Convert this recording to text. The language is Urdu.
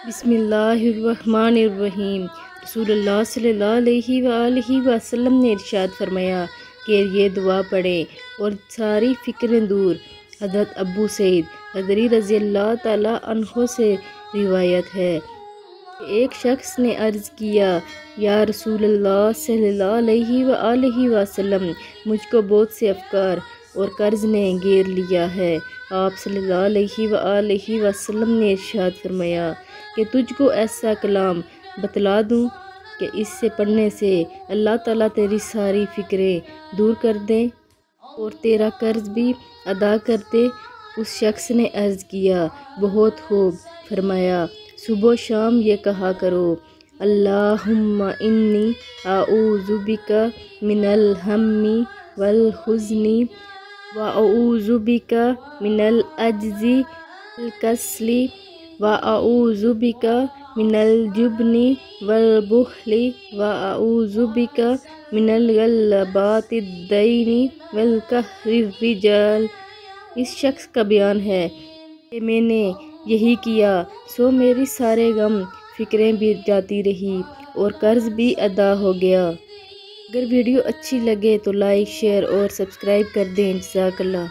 بسم اللہ الرحمن الرحیم۔ رسول اللہ صلی اللہ علیہ وآلہ وسلم نے ارشاد فرمایا کہ یہ دعا پڑھیں اور ساری فکریں دور۔ حضرت ابو سعید خدری رضی اللہ تعالیٰ عنہ سے روایت ہے کہ ایک شخص نے عرض کیا، یا رسول اللہ صلی اللہ علیہ وآلہ وسلم، مجھ کو بہت سے افکار اور قرض نے گھیر لیا ہے۔ آپ صلی اللہ علیہ وآلہ وسلم نے ارشاد فرمایا کہ تجھ کو ایسا کلام بتلا دوں کہ اس سے پڑھنے سے اللہ تعالیٰ تیری ساری فکریں دور کر دیں اور تیرا قرض بھی ادا کر دے۔ اس شخص نے عرض کیا، بہت خوب۔ فرمایا، صبح و شام یہ کہا کرو، اللہم انی اعوذ بک من الہم والحزن واعوذ بک من العجز والکسل واعوذ بک من الجبن والبخل واعوذ بک من غلبات الدین والقہر الرجال۔ اس شخص کا بیان ہے کہ میں نے یہی کیا سو میری سارے غم فکریں بھی جاتی رہی اور قرض بھی ادا ہو گیا۔ اگر ویڈیو اچھی لگے تو لائک، شیئر اور سبسکرائب کر دیں۔ جزاک اللہ۔